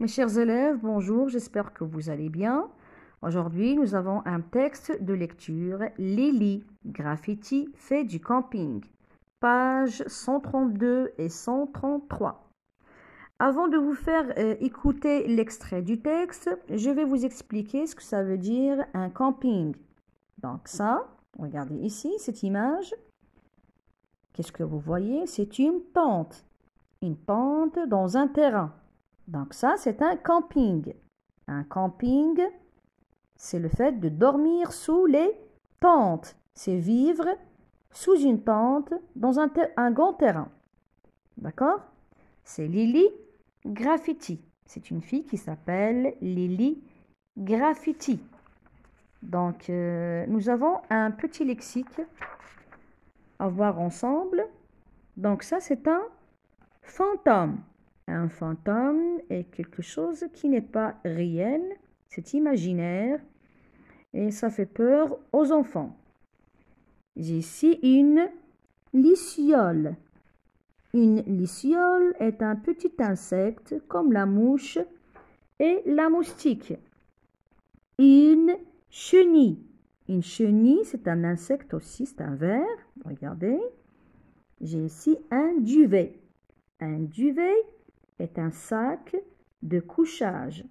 Mes chers élèves, bonjour, j'espère que vous allez bien. Aujourd'hui, nous avons un texte de lecture, Lily Graffiti fait du camping, pages 132 et 133. Avant de vous faire écouter l'extrait du texte, je vais vous expliquer ce que ça veut dire un camping. Donc ça, regardez ici, cette image. Qu'est-ce que vous voyez? C'est une tente dans un terrain. Donc ça, c'est un camping. Un camping, c'est le fait de dormir sous les tentes. C'est vivre sous une tente dans un grand terrain. D'accord? C'est Lily Graffiti. C'est une fille qui s'appelle Lily Graffiti. Donc, nous avons un petit lexique à voir ensemble. Donc ça, c'est un fantôme. Un fantôme est quelque chose qui n'est pas réel, c'est imaginaire et ça fait peur aux enfants. J'ai ici une luciole. Une luciole est un petit insecte comme la mouche et la moustique. Une chenille. Une chenille, c'est un insecte aussi, c'est un ver. Regardez. J'ai ici un duvet. Un duvet est un sac de couchage.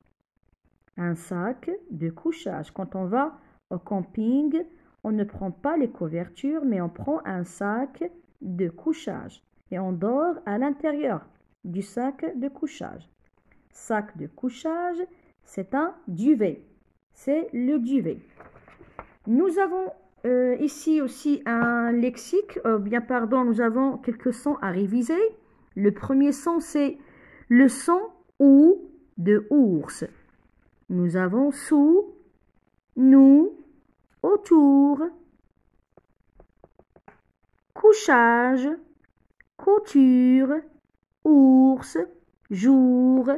Un sac de couchage. Quand on va au camping, on ne prend pas les couvertures, mais on prend un sac de couchage. Et on dort à l'intérieur du sac de couchage. Sac de couchage, c'est un duvet. C'est le duvet. Nous avons ici aussi un lexique. Nous avons quelques sons à réviser. Le premier son, c'est le son ou de ours. Nous avons sous, nous, autour, couchage, couture, ours, jour,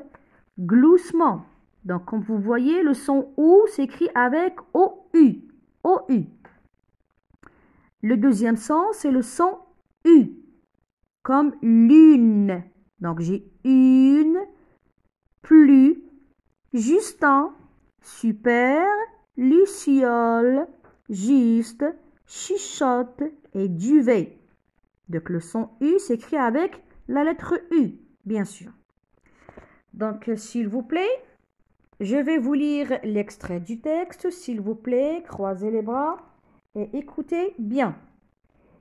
gloussement. Donc, comme vous voyez, le son OU s'écrit avec OU. OU. Le deuxième son, c'est le son U, comme lune. Donc, j'ai une, plus, Justin, super, luciole, juste, chichote et duvet. Donc le son U s'écrit avec la lettre U, bien sûr. Donc s'il vous plaît, je vais vous lire l'extrait du texte. S'il vous plaît, croisez les bras et écoutez bien.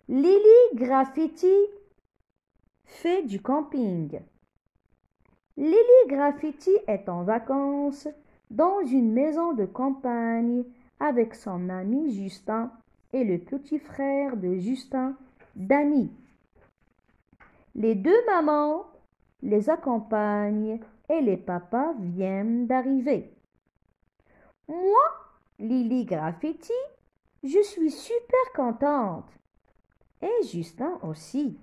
Lily Graffiti fait du camping. Lily Graffiti est en vacances dans une maison de campagne avec son ami Justin et le petit frère de Justin, Danny. Les deux mamans les accompagnent et les papas viennent d'arriver. Moi, Lily Graffiti, je suis super contente. Et Justin aussi.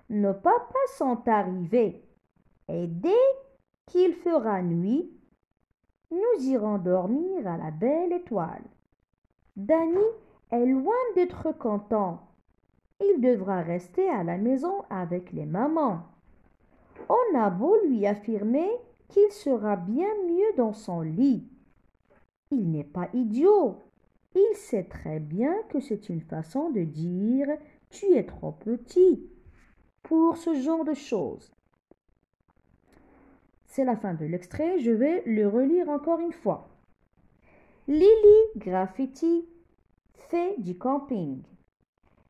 Nos papas sont arrivés. Et dès qu'il fera nuit, nous irons dormir à la belle étoile. Danny est loin d'être content. Il devra rester à la maison avec les mamans. On a beau lui affirmer qu'il sera bien mieux dans son lit. Il n'est pas idiot. Il sait très bien que c'est une façon de dire « tu es trop petit » pour ce genre de choses. C'est la fin de l'extrait, je vais le relire encore une fois. Lily Graffiti fait du camping.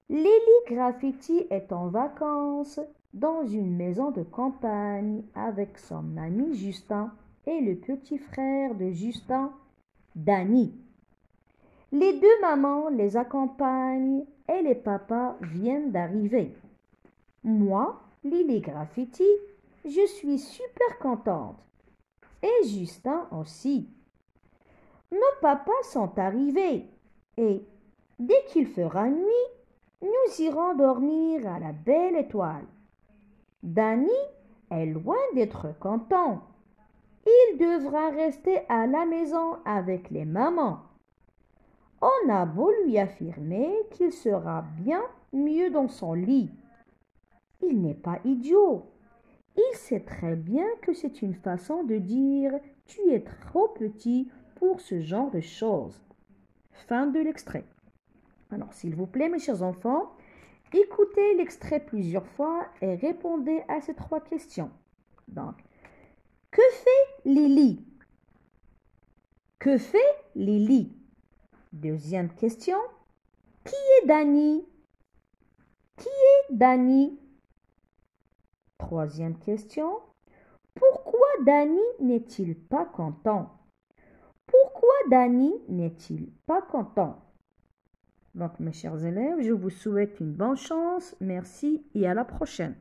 Lily Graffiti est en vacances dans une maison de campagne avec son ami Justin et le petit frère de Justin, Danny. Les deux mamans les accompagnent et les papas viennent d'arriver. Moi, Lily Graffiti, je suis super contente. Et Justin aussi. Nos papas sont arrivés et dès qu'il fera nuit, nous irons dormir à la belle étoile. Danny est loin d'être content. Il devra rester à la maison avec les mamans. On a beau lui affirmer qu'il sera bien mieux dans son lit. Il n'est pas idiot. Il sait très bien que c'est une façon de dire « tu es trop petit pour ce genre de choses ». Fin de l'extrait. Alors, s'il vous plaît, mes chers enfants, écoutez l'extrait plusieurs fois et répondez à ces 3 questions. Donc, que fait Lily? Que fait Lily? Deuxième question, qui est Danny? Qui est Danny? Troisième question, pourquoi Danny n'est-il pas content? Pourquoi Danny n'est-il pas content? Donc, mes chers élèves, je vous souhaite une bonne chance. Merci et à la prochaine.